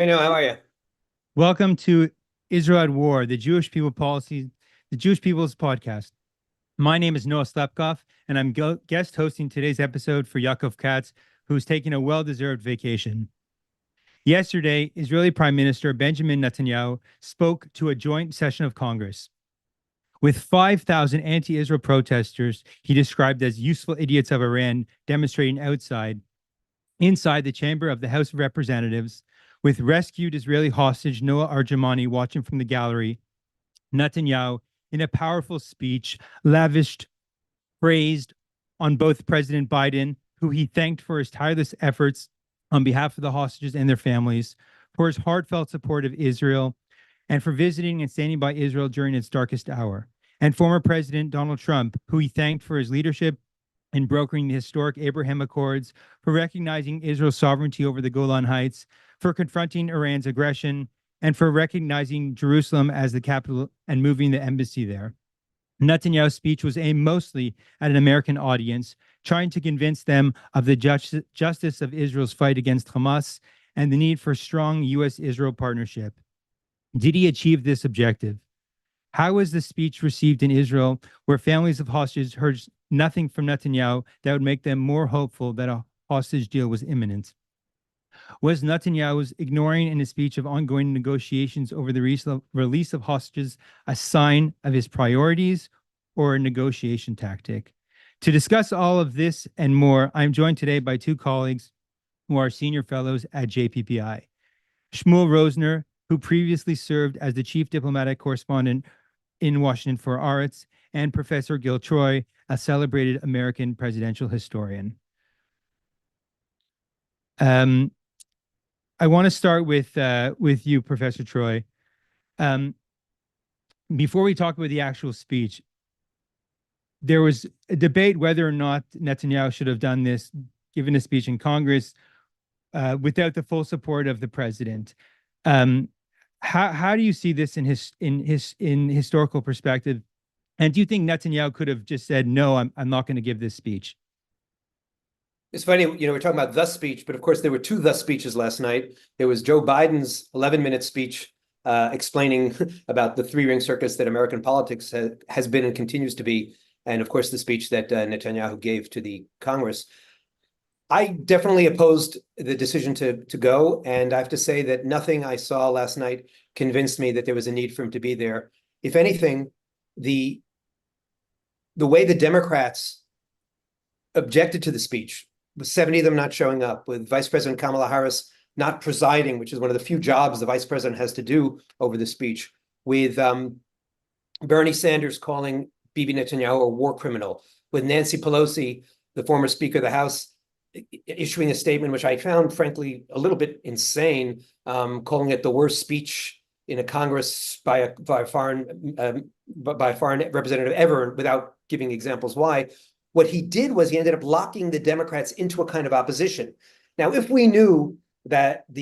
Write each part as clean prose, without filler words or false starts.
Hey, Noah, how are you? Welcome to Israel at War, the Jewish People's Podcast. My name is Noah Slepkov, and I'm guest hosting today's episode for Yaakov Katz, who's taking a well-deserved vacation. Yesterday, Israeli Prime Minister Benjamin Netanyahu spoke to a joint session of Congress. With 5,000 anti-Israel protesters he described as useful idiots of Iran demonstrating inside the chamber of the House of Representatives, with rescued Israeli hostage Noah Arjamani watching from the gallery, Netanyahu, in a powerful speech, lavished praise on both President Biden, who he thanked for his tireless efforts on behalf of the hostages and their families, for his heartfelt support of Israel, and for visiting and standing by Israel during its darkest hour, and former President Donald Trump, who he thanked for his leadership in brokering the historic Abraham Accords, for recognizing Israel's sovereignty over the Golan Heights, for confronting Iran's aggression, and for recognizing Jerusalem as the capital and moving the embassy there. Netanyahu's speech was aimed mostly at an American audience, trying to convince them of the justice of Israel's fight against Hamas and the need for strong U.S. Israel partnership. Did he achieve this objective? How was the speech received in Israel, where families of hostages heard nothing from Netanyahu that would make them more hopeful that a hostage deal was imminent? Was Netanyahu's ignoring in his speech of ongoing negotiations over the release of hostages a sign of his priorities or a negotiation tactic? To discuss all of this and more, I'm joined today by two colleagues who are senior fellows at JPPI. Shmuel Rosner, who previously served as the chief diplomatic correspondent in Washington for Aretz, and Professor Gil Troy, a celebrated American presidential historian. I want to start with you, Professor Troy. Before we talk about the actual speech, there was a debate whether or not Netanyahu should have done this, given a speech in Congress, without the full support of the president. How do you see this in historical perspective? And do you think Netanyahu could have just said, no, I'm not going to give this speech? It's funny, we're talking about the speech, but of course there were two the speeches last night. There was Joe Biden's 11-minute speech explaining about the three-ring circus that American politics has been and continues to be, and of course the speech that Netanyahu gave to the Congress. I definitely opposed the decision to go, and I have to say that nothing I saw last night convinced me that there was a need for him to be there. If anything, the way the Democrats objected to the speech, with 70 of them not showing up, with Vice President Kamala Harris not presiding, which is one of the few jobs the vice president has to do over the speech, with Bernie Sanders calling Bibi Netanyahu a war criminal, with Nancy Pelosi, the former Speaker of the House, issuing a statement which I found, frankly, a little bit insane, calling it the worst speech in a Congress by a foreign representative ever, without giving examples why. What he did was he ended up locking the Democrats into a kind of opposition. Now, if we knew that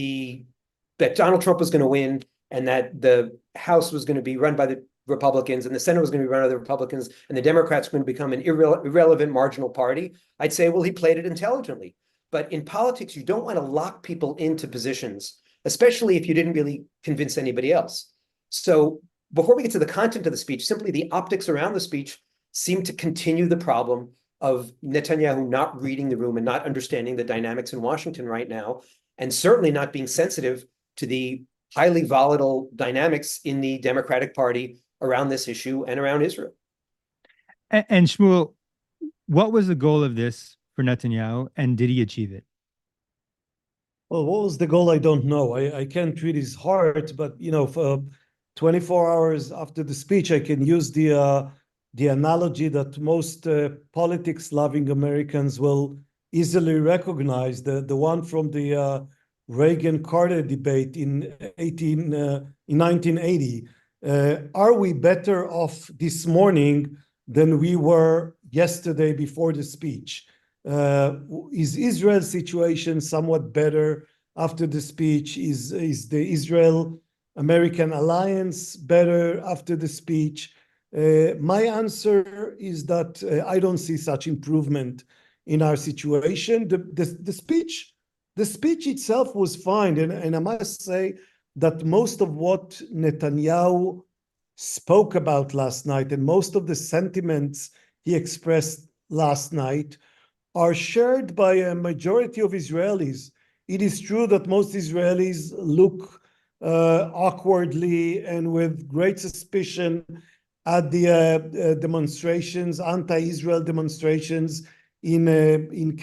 Donald Trump was going to win and that the House was going to be run by the Republicans and the Senate was going to be run by the Republicans and the Democrats were going to become an irrelevant marginal party, I'd say, well, he played it intelligently. But in politics, you don't want to lock people into positions, especially if you didn't really convince anybody else. So before we get to the content of the speech, simply the optics around the speech seem to continue the problem of Netanyahu not reading the room and not understanding the dynamics in Washington right now, and certainly not being sensitive to the highly volatile dynamics in the Democratic Party around this issue and around Israel. And Shmuel, what was the goal of this for Netanyahu, and did he achieve it? Well, what was the goal? I don't know. I can't read his heart, but for 24 hours after the speech, I can use the analogy that most politics-loving Americans will easily recognize, the one from the Reagan-Carter debate in 1980. Are we better off this morning than we were yesterday before the speech? Is Israel's situation somewhat better after the speech? Is the Israel-American alliance better after the speech? My answer is that I don't see such improvement in our situation. The speech the speech itself was fine. And I must say that most of what Netanyahu spoke about last night and most of the sentiments he expressed last night are shared by a majority of Israelis. It is true that most Israelis look awkwardly and with great suspicion at the demonstrations, anti-Israel demonstrations in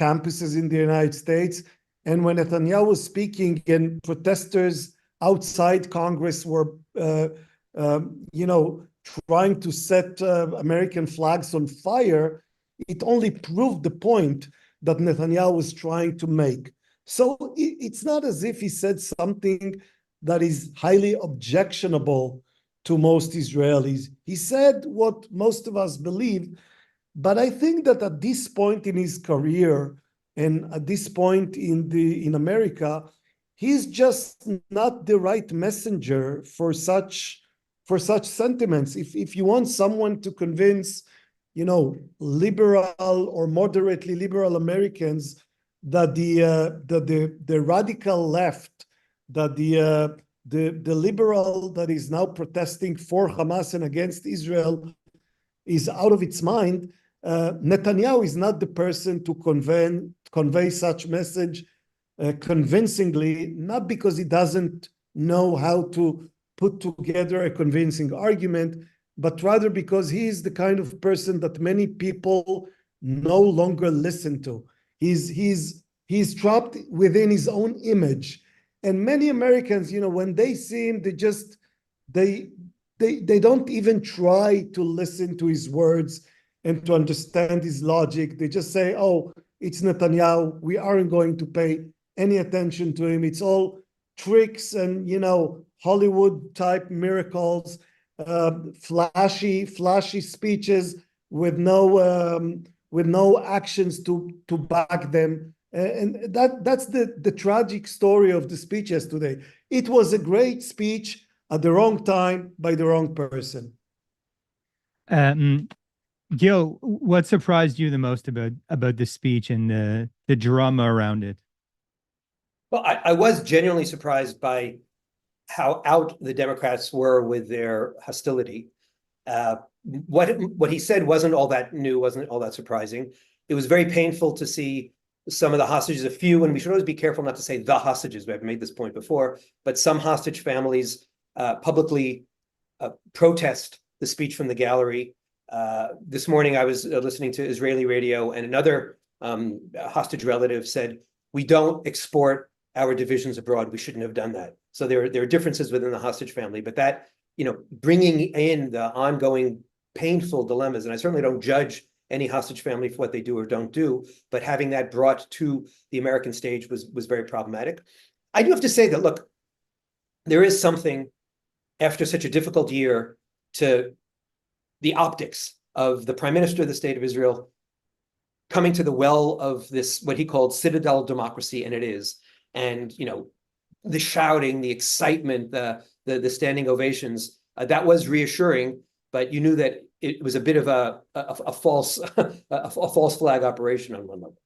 campuses in the United States. And when Netanyahu was speaking and protesters outside Congress were, trying to set American flags on fire, it only proved the point that Netanyahu was trying to make. So it's not as if he said something that is highly objectionable to most Israelis. He said what most of us believe, but I think that at this point in his career and at this point in America, he's just not the right messenger for such sentiments. If you want someone to convince, liberal or moderately liberal Americans that the radical left, that the liberal that is now protesting for Hamas and against Israel is out of its mind, Netanyahu is not the person to convey such message convincingly, not because he doesn't know how to put together a convincing argument, but rather because he is the kind of person that many people no longer listen to. He's trapped within his own image. And many Americans, when they see him, they don't even try to listen to his words and to understand his logic. They just say, oh, it's Netanyahu. We aren't going to pay any attention to him. It's all tricks and, Hollywood type miracles, flashy speeches with no actions to back them. And that's the tragic story of the speeches today. It was a great speech at the wrong time by the wrong person. Gil, what surprised you the most about the speech and the drama around it? Well, I was genuinely surprised by how out the Democrats were with their hostility. What he said wasn't all that new, wasn't all that surprising. It was very painful to see some of the hostages, a few, and we should always be careful not to say the hostages. I've made this point before, but some hostage families publicly protest the speech from the gallery. This morning, I was listening to Israeli radio, and another hostage relative said, "We don't export our divisions abroad. We shouldn't have done that." So there are differences within the hostage family, but that, bringing in the ongoing painful dilemmas, and I certainly don't judge any hostage family for what they do or don't do, but having that brought to the American stage was very problematic. I do have to say that, look, there is something after such a difficult year to the optics of the Prime Minister of the State of Israel coming to the well of this, what he called citadel democracy, and it is. And, the shouting, the excitement, the standing ovations, that was reassuring, but you knew that it was a bit of a false flag operation on one level.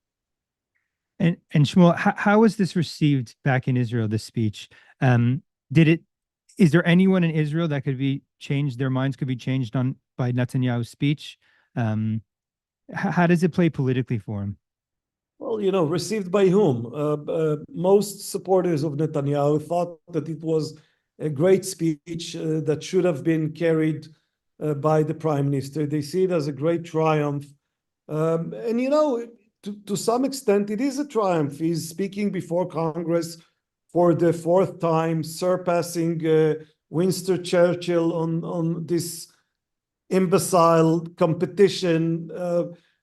And Shmuel, how was this received back in Israel, this speech? Is there anyone in Israel that could be changed, their minds could be changed by Netanyahu's speech? How does it play politically for him? Well, received by whom? Most supporters of Netanyahu thought that it was a great speech that should have been carried by the prime minister. They see it as a great triumph. And, to some extent, it is a triumph. He's speaking before Congress for the fourth time, surpassing Winston Churchill on this imbecile competition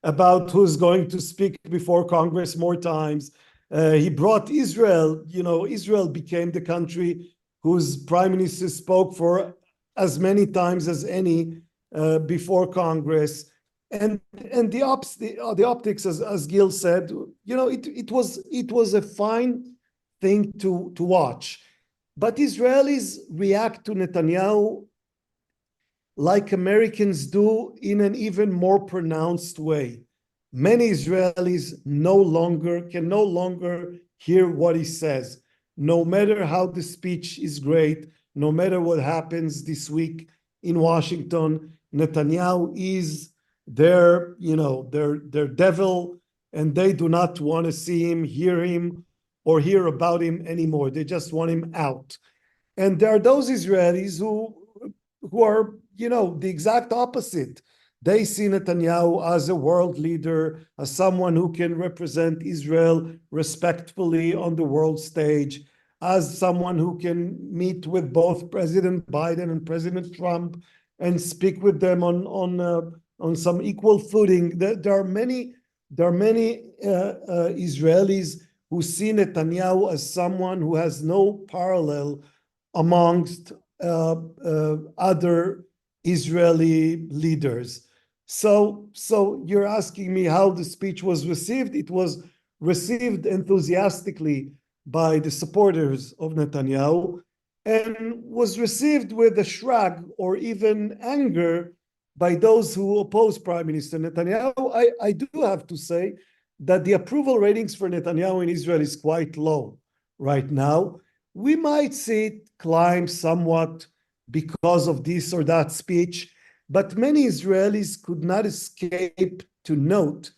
about who's going to speak before Congress more times. He brought Israel. Israel became the country whose prime minister spoke for as many times as any before Congress. And the optics, as Gil said, it was a fine thing to watch. But Israelis react to Netanyahu like Americans do, in an even more pronounced way. many Israelis can no longer hear what he says. No matter how the speech is great, no matter what happens this week in Washington, Netanyahu is their devil, and they do not want to see him, hear him, or hear about him anymore. They just want him out. And there are those Israelis who are, the exact opposite. They see Netanyahu as a world leader, as someone who can represent Israel respectfully on the world stage, as someone who can meet with both President Biden and President Trump and speak with them on some equal footing. There are many Israelis who see Netanyahu as someone who has no parallel amongst other Israeli leaders. So you're asking me how the speech was received. It was received enthusiastically by the supporters of Netanyahu and was received with a shrug or even anger by those who oppose Prime Minister Netanyahu. I do have to say that the approval ratings for Netanyahu in Israel is quite low right now. We might see it climb somewhat because of this or that speech, but many Israelis could not escape to note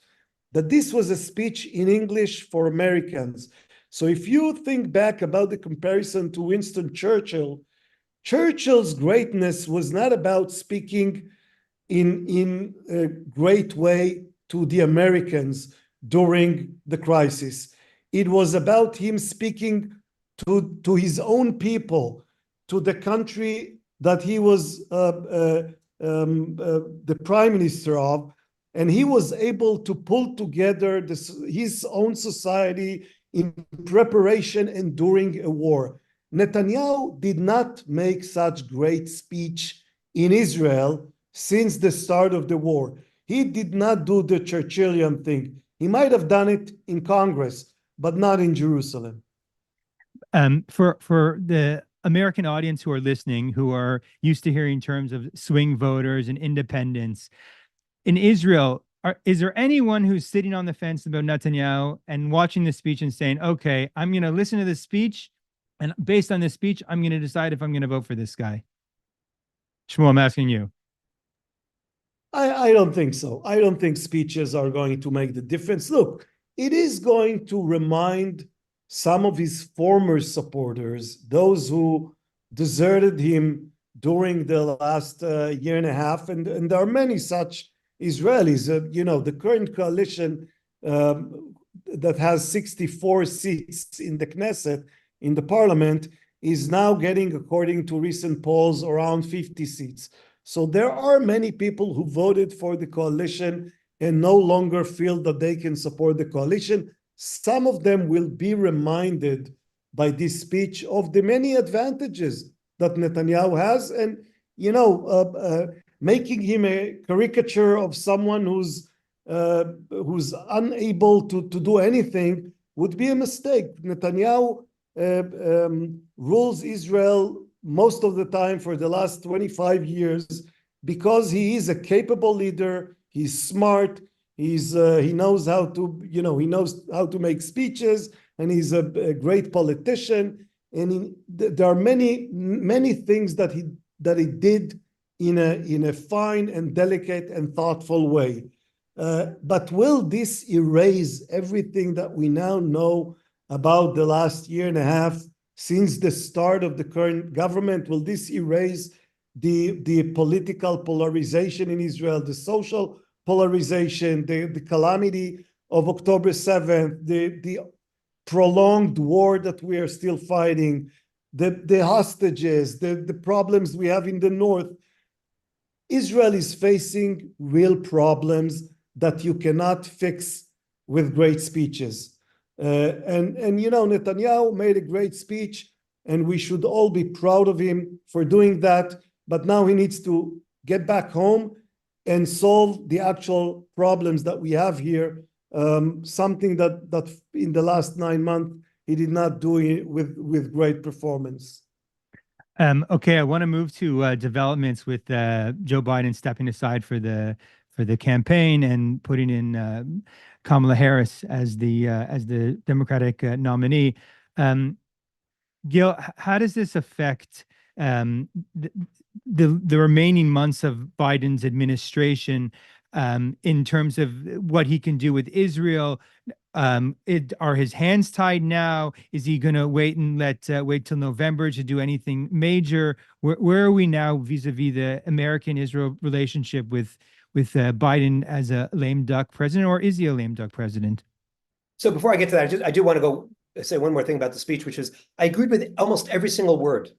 that this was a speech in English for Americans. So if you think back about the comparison to Winston Churchill, Churchill's greatness was not about speaking in a great way to the Americans during the crisis. It was about him speaking to his own people, to the country that he was the prime minister of, and he was able to pull together his own society in preparation and during a war. Netanyahu did not make such great speech in Israel since the start of the war. He did not do the Churchillian thing. He might have done it in Congress, but not in Jerusalem. For the American audience who are listening, who are used to hearing terms of swing voters and independents, in Israel, is there anyone who's sitting on the fence about Netanyahu and watching the speech and saying, okay, I'm going to listen to this speech, and based on this speech, I'm going to decide if I'm going to vote for this guy? Shmuel, I'm asking you. I don't think so. I don't think speeches are going to make the difference. Look, it is going to remind some of his former supporters, those who deserted him during the last year and a half, and there are many such Israelis. The current coalition that has 64 seats in the Knesset, in the parliament, is now getting, according to recent polls, around 50 seats. So there are many people who voted for the coalition and no longer feel that they can support the coalition. Some of them will be reminded by this speech of the many advantages that Netanyahu has, and making him a caricature of someone who's unable to do anything would be a mistake. Netanyahu rules Israel most of the time for the last 25 years because he is a capable leader. He's smart. He knows how to make speeches, and he's a great politician. And there are many things that he did in a fine and delicate and thoughtful way. But will this erase everything that we now know about the last year and a half since the start of the current government? Will this erase the political polarization in Israel, the social polarization, the calamity of October 7th, the prolonged war that we are still fighting, the hostages, the problems we have in the north? Israel is facing real problems that you cannot fix with great speeches. And Netanyahu made a great speech, and we should all be proud of him for doing that. But now he needs to get back home and solve the actual problems that we have here. Something that in the last 9 months he did not do it with great performance. Okay, I want to move to developments with Joe Biden stepping aside for the campaign and putting in Kamala Harris as the Democratic nominee. Gil, how does this affect um, the, the remaining months of Biden's administration in terms of what he can do with Israel? Are his hands tied now? Is he going to wait and wait till November to do anything major? Where are we now vis-a-vis the American-Israel relationship with Biden as a lame duck president, or is he a lame duck president? So before I get to that, I do want to go say one more thing about the speech, which is I agreed with almost every single word.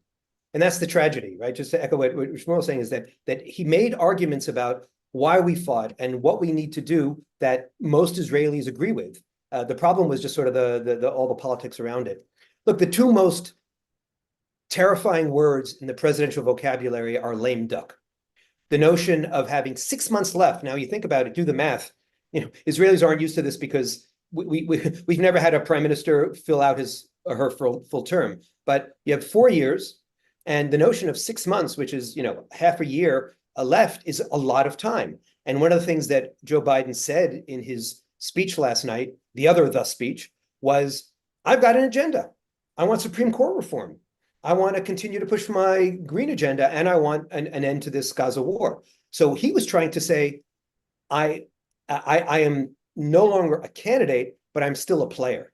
And that's the tragedy, right? Just to echo what Shmuel was saying, is that he made arguments about why we fought and what we need to do that most Israelis agree with. The problem was just sort of all the politics around it. Look, the two most terrifying words in the presidential vocabulary are lame duck. The notion of having 6 months left. Now you think about it, do the math. Israelis aren't used to this because we've never had a prime minister fill out his or her full term. But you have 4 years, and the notion of 6 months, which is half a year left, is a lot of time. And one of the things that Joe Biden said in his speech last night, the speech, was, I've got an agenda. I want Supreme Court reform. I want to continue to push my green agenda, and I want an end to this Gaza war. So he was trying to say, I am no longer a candidate, but I'm still a player.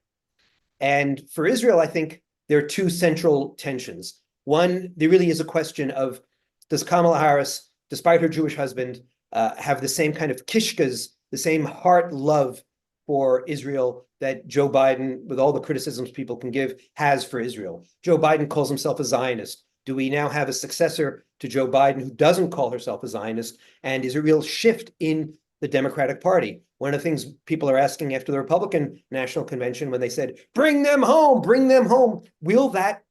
And for Israel, I think there are two central tensions. One, there really is a question of, does Kamala Harris, despite her Jewish husband, have the same kind of kishkas, the same heart love for Israel that Joe Biden, with all the criticisms people can give, has for Israel? Joe Biden calls himself a Zionist. Do we now have a successor to Joe Biden who doesn't call herself a Zionist? And is a real shift in the Democratic Party? One of the things people are asking after the Republican National Convention, when they said, bring them home, will that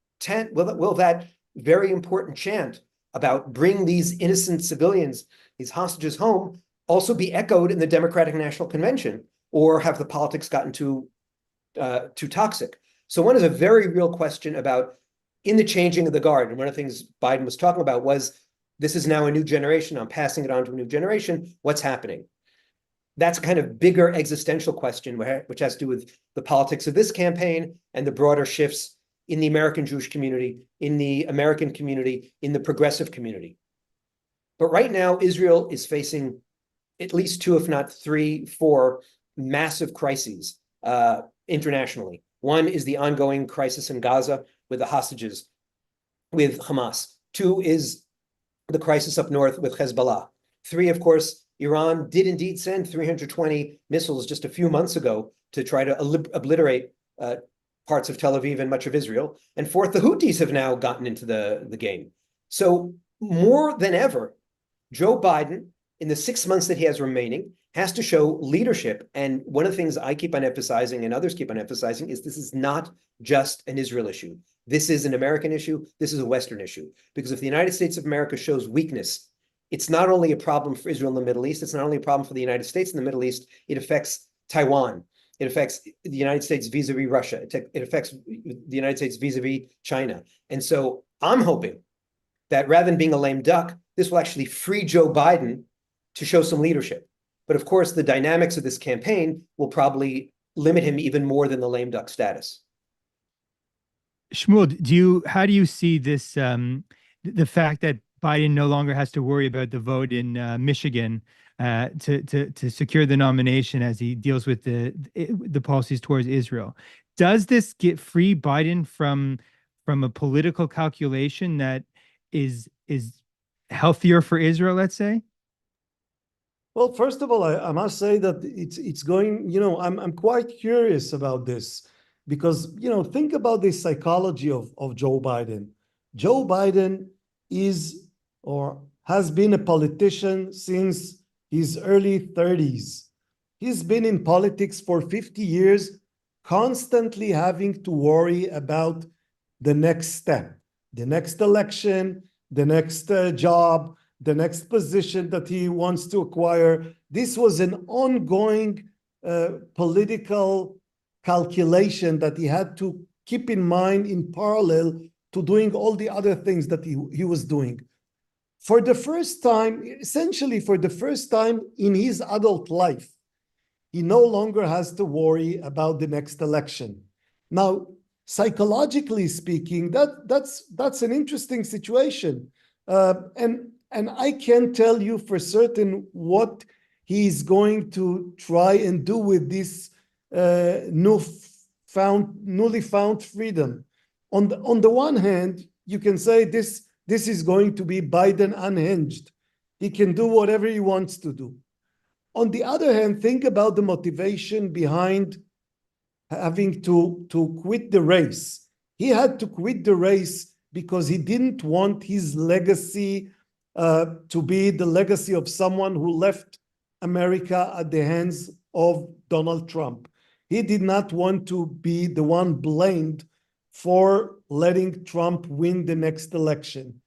very important chant about bring these innocent civilians, these hostages home, also be echoed in the Democratic National Convention? Or have the politics gotten too toxic? So one is a very real question about, in the changing of the guard, and one of the things Biden was talking about was, this is now a new generation, I'm passing it on to a new generation, what's happening? That's a kind of bigger existential question, which has to do with the politics of this campaign and the broader shifts in the American Jewish community, in the American community, in the progressive community. But right now, Israel is facing at least 2, if not 3, 4 massive crises internationally. One is the ongoing crisis in Gaza with the hostages with Hamas. 2 is the crisis up north with Hezbollah. 3, of course, Iran did indeed send 320 missiles just a few months ago to try to obliterate parts of Tel Aviv and much of Israel. And 4th, the Houthis have now gotten into the game. So more than ever, Joe Biden, in the 6 months that he has remaining, has to show leadership. And one of the things I keep on emphasizing and others keep on emphasizing is this is not just an Israel issue. This is an American issue. This is a Western issue. Because if the United States of America shows weakness, it's not only a problem for Israel in the Middle East, it's not only a problem for the United States in the Middle East, it affects Taiwan. It affects the United States vis-a-vis Russia. It affects the United States vis-a-vis China. And so I'm hoping that rather than being a lame duck, this will actually free Joe Biden to show some leadership. But of course, the dynamics of this campaign will probably limit him even more than the lame duck status. Shmuel, how do you see this, the fact that Biden no longer has to worry about the vote in Michigan to secure the nomination as he deals with the policies towards Israel? Does this get free Biden from a political calculation that is healthier for Israel, let's say? Well, first of all, I must say that it's going, I'm quite curious about this because, think about the psychology of Joe Biden. Joe Biden is or has been a politician since his early 30s. He's been in politics for 50 years, constantly having to worry about the next step, the next election, the next job, the next position that he wants to acquire. This was an ongoing political calculation that he had to keep in mind in parallel to doing all the other things that he was doing. for the first time, essentially for the first time in his adult life, he no longer has to worry about the next election. Now, psychologically speaking, that's an interesting situation. And I can't tell you for certain what he's going to try and do with this newly found freedom. On the one hand, you can say this is going to be Biden unhinged. He can do whatever he wants to do. On the other hand, think about the motivation behind having to quit the race. He had to quit the race because he didn't want his legacy to be the legacy of someone who left America at the hands of Donald Trump. He did not want to be the one blamed for letting Trump win the next election.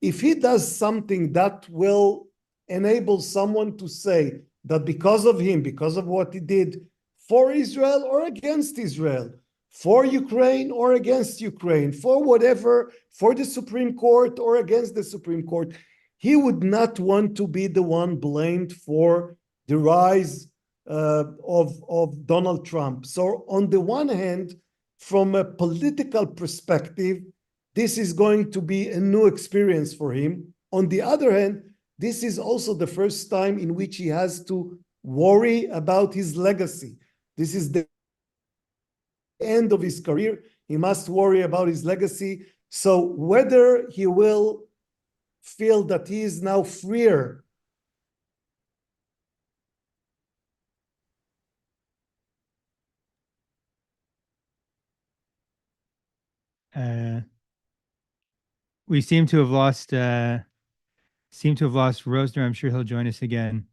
If he does something that will enable someone to say that because of him, because of what he did for Israel or against Israel, for Ukraine or against Ukraine, for whatever, for the Supreme Court or against the Supreme Court, he would not want to be the one blamed for the rise of Donald Trump. So on the one hand, from a political perspective, this is going to be a new experience for him. On the other hand, this is also the first time in which he has to worry about his legacy. This is the end of his career. He must worry about his legacy. So whether he will feel that he is now freer we seem to have lost Rosner. I'm sure he'll join us again.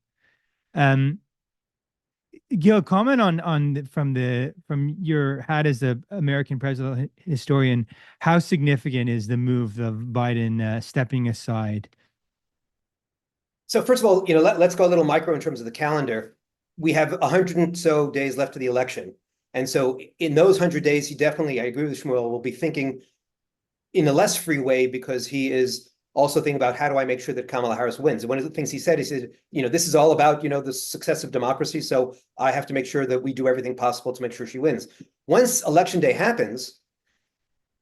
Gil, comment on from your hat as an American presidential historian, how significant is the move of Biden stepping aside? So first of all, let's go a little micro in terms of the calendar. We have 100 and so days left to the election. And so in those 100 days, he definitely, I agree with Shmuel, will be thinking in a less free way because he is also thinking about how do I make sure that Kamala Harris wins. And one of the things he said, this is all about, the success of democracy. So I have to make sure that we do everything possible to make sure she wins. Once election day happens,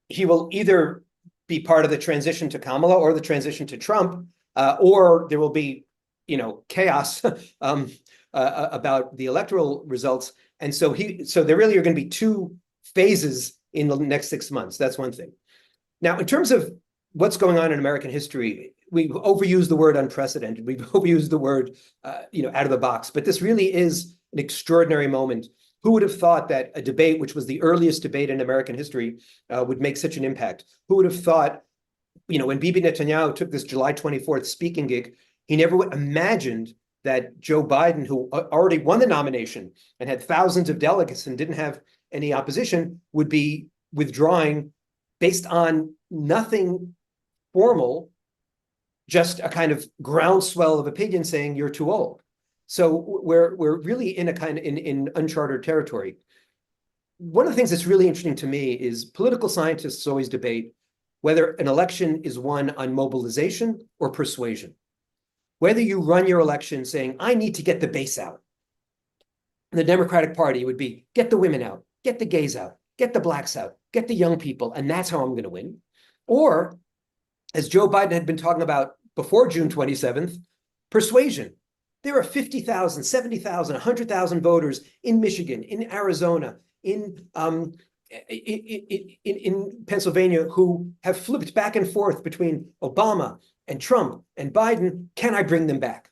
he will either be part of the transition to Kamala or the transition to Trump, or there will be, chaos about the electoral results. And so there really are going to be two phases in the next 6 months. That's one thing. Now, in terms of what's going on in American history, we've overused the word unprecedented. We've overused the word, out of the box. But this really is an extraordinary moment. Who would have thought that a debate, which was the earliest debate in American history, would make such an impact? Who would have thought, when Bibi Netanyahu took this July 24th speaking gig, he never imagined that Joe Biden, who already won the nomination and had thousands of delegates and didn't have any opposition, would be withdrawing based on nothing formal, just a kind of groundswell of opinion saying you're too old. So we're really in a kind of in uncharted territory. One of the things that's really interesting to me is political scientists always debate whether an election is won on mobilization or persuasion. Whether you run your election saying, I need to get the base out. The Democratic Party would be, get the women out, get the gays out, get the blacks out, get the young people, and that's how I'm going to win. Or, as Joe Biden had been talking about before June 27th, persuasion. There are 50,000, 70,000, 100,000 voters in Michigan, in Arizona, in Pennsylvania who have flipped back and forth between Obama and Trump and Biden. Can I bring them back?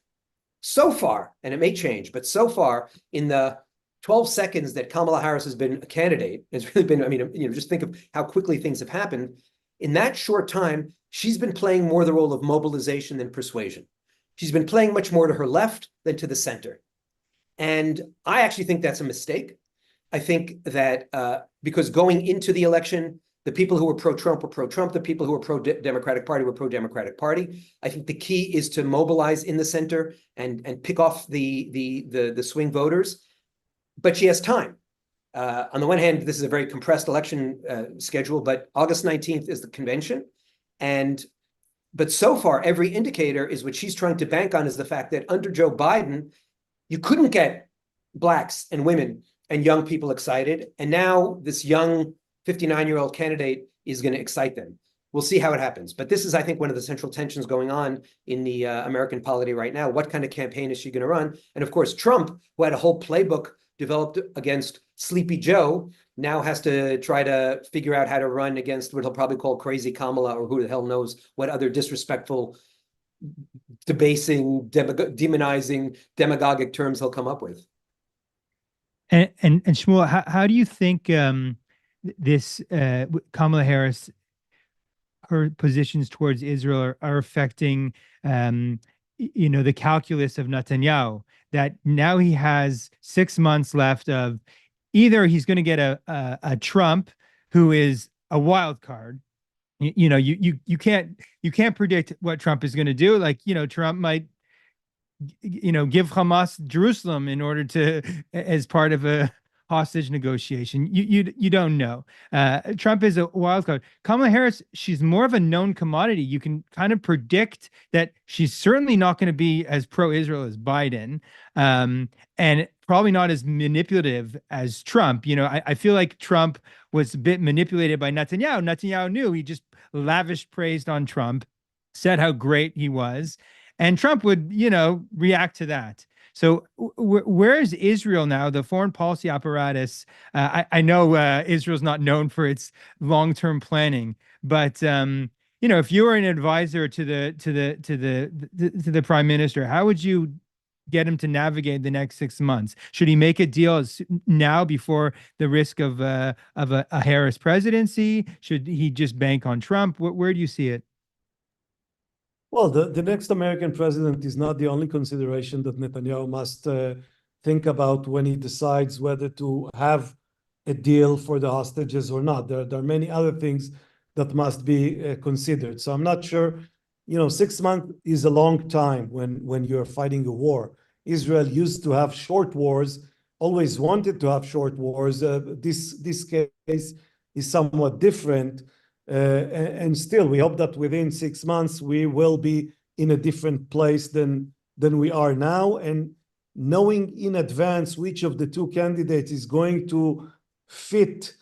So far, and it may change, but so far in the 12 seconds that Kamala Harris has been a candidate, it's really been, just think of how quickly things have happened. In that short time, she's been playing more the role of mobilization than persuasion. She's been playing much more to her left than to the center. And I actually think that's a mistake. I think that because going into the election, the people who were pro-Trump were pro-Trump. The people who were pro-Democratic Party were pro-Democratic Party. I think the key is to mobilize in the center and pick off the swing voters. But she has time. On the one hand, this is a very compressed election schedule, but August 19th is the convention. And But so far, every indicator is what she's trying to bank on is the fact that under Joe Biden, you couldn't get blacks and women and young people excited. And now this young 59-year-old candidate is going to excite them. We'll see how it happens. But this is, I think, one of the central tensions going on in the American polity right now. What kind of campaign is she going to run? And of course, Trump, who had a whole playbook developed against Sleepy Joe, now has to try to figure out how to run against what he'll probably call Crazy Kamala, or who the hell knows what other disrespectful, debasing, demonizing, demagogic terms he'll come up with. And Shmuel, how do you think this Kamala Harris, her positions towards Israel are affecting the calculus of Netanyahu, that now he has 6 months left of either he's going to get a Trump who is a wild card. You can't predict what Trump is going to do. Like, Trump might give Hamas Jerusalem in order to, as part of a hostage negotiation. You don't know. Trump is a wild card. Kamala Harris, she's more of a known commodity. You can kind of predict that she's certainly not going to be as pro-Israel as Biden, and probably not as manipulative as Trump. I feel like Trump was a bit manipulated by Netanyahu. Netanyahu knew, he just lavished praise on Trump, said how great he was, and Trump would, react to that. So where is Israel now, the foreign policy apparatus? I know Israel's not known for its long-term planning, but if you were an advisor to the prime minister, how would you get him to navigate the next 6 months? Should he make a deal now before the risk of a Harris presidency? Should he just bank on Trump? Where do you see it? Well, the next American president is not the only consideration that Netanyahu must think about when he decides whether to have a deal for the hostages or not. There are many other things that must be considered. So I'm not sure, 6 months is a long time when you're fighting a war. Israel used to have short wars, always wanted to have short wars. This case is somewhat different. And still, we hope that within 6 months we will be in a different place than we are now. And knowing in advance which of the two candidates is going to fit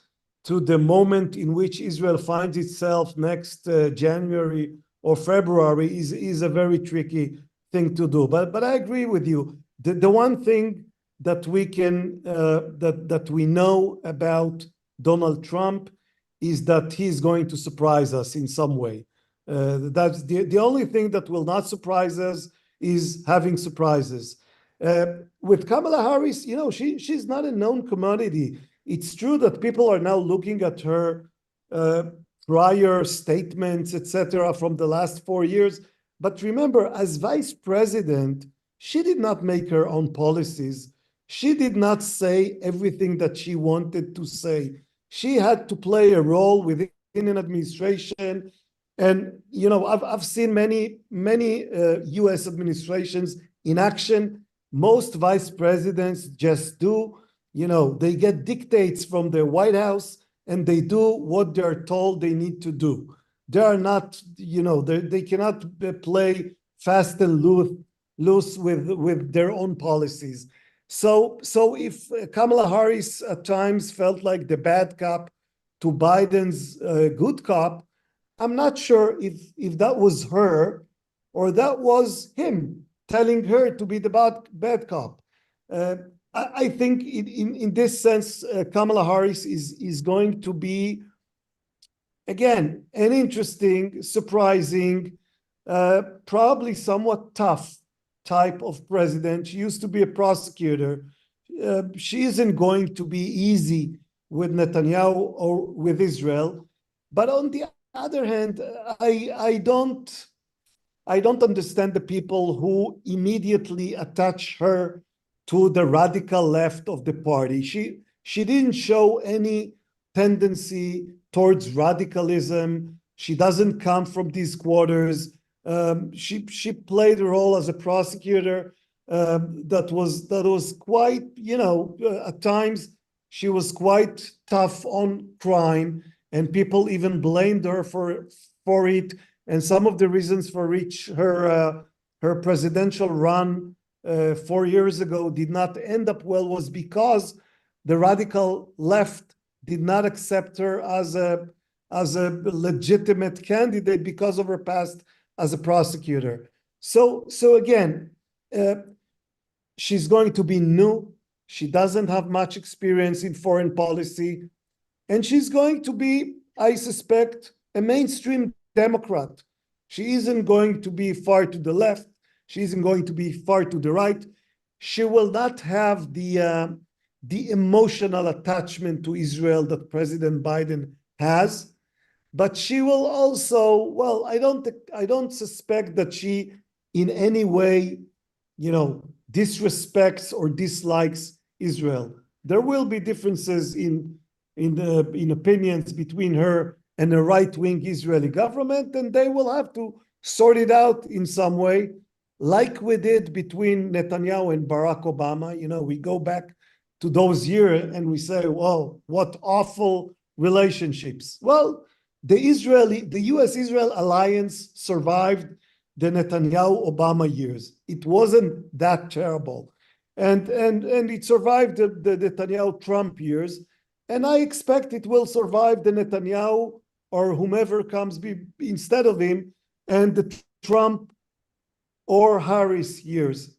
to the moment in which Israel finds itself next January or February is a very tricky thing to do. But I agree with you. The one thing that we can that we know about Donald Trump is that he's going to surprise us in some way. That's the only thing that will not surprise us is having surprises. With Kamala Harris, she's not a known commodity. It's true that people are now looking at her prior statements, etc., from the last 4 years. But remember, as vice president, she did not make her own policies. She did not say everything that she wanted to say. She had to play a role within an administration. And, I've seen many U.S. administrations in action. Most vice presidents just do, they get dictates from the White House and they do what they're told they need to do. They are not, they cannot play fast and loose with their own policies. So if Kamala Harris at times felt like the bad cop to Biden's good cop, I'm not sure if that was her or that was him telling her to be the bad cop. I think in this sense, Kamala Harris is going to be, again, an interesting, surprising, probably somewhat tough type of president. She used to be a prosecutor. She isn't going to be easy with Netanyahu or with Israel. But on the other hand, I don't understand the people who immediately attach her to the radical left of the party. She didn't show any tendency towards radicalism. She doesn't come from these quarters. She played a role as a prosecutor that was quite, at times she was quite tough on crime, and people even blamed her for it. and some of the reasons for which her presidential run 4 years ago did not end up well was because the radical left did not accept her as a legitimate candidate because of her past as a prosecutor. So again, she's going to be new. She doesn't have much experience in foreign policy, and she's going to be, I suspect, a mainstream Democrat. She isn't going to be far to the left. She isn't going to be far to the right. She will not have the emotional attachment to Israel that President Biden has, but she will also, well, I don't suspect that she in any way, disrespects or dislikes Israel. There will be differences in opinions between her and the right-wing Israeli government, and they will have to sort it out in some way, like we did between Netanyahu and Barack Obama. We go back to those years and we say, well, what awful relationships. Well, the U.S. Israel alliance survived the Netanyahu-Obama years. It wasn't that terrible. And it survived the Netanyahu-Trump years. And I expect it will survive the Netanyahu or whomever comes instead of him and the Trump or Harris years.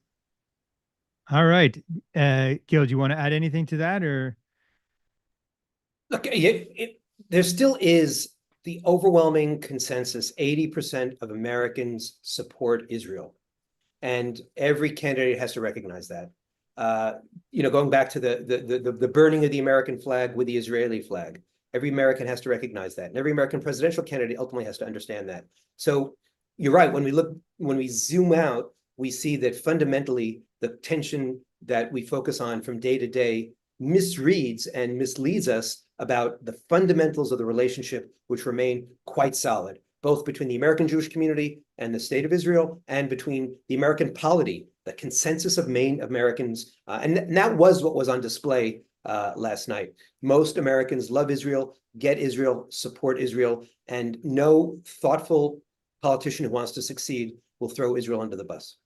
All right. Gil, do you want to add anything to that, or? Look, there still is the overwhelming consensus. 80% of Americans support Israel, and every candidate has to recognize that. Going back to the burning of the American flag with the Israeli flag, every American has to recognize that, and every American presidential candidate ultimately has to understand that. So you're right. When we zoom out, we see that fundamentally the tension that we focus on from day to day misreads and misleads us about the fundamentals of the relationship, which remain quite solid, both between the American Jewish community and the state of Israel, and between the American polity, the consensus of main Americans. And that was what was on display last night. Most Americans love Israel, get Israel, support Israel, and no thoughtful politician who wants to succeed will throw Israel under the bus.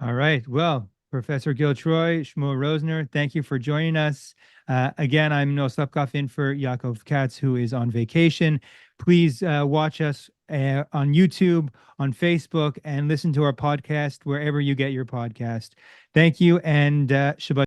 All right. Well, Professor Gil Troy, Shmuel Rosner, thank you for joining us. Again, I'm Noah Slepkoff in for Yaakov Katz, who is on vacation. Please watch us on YouTube, on Facebook, and listen to our podcast wherever you get your podcast. Thank you, and Shabbat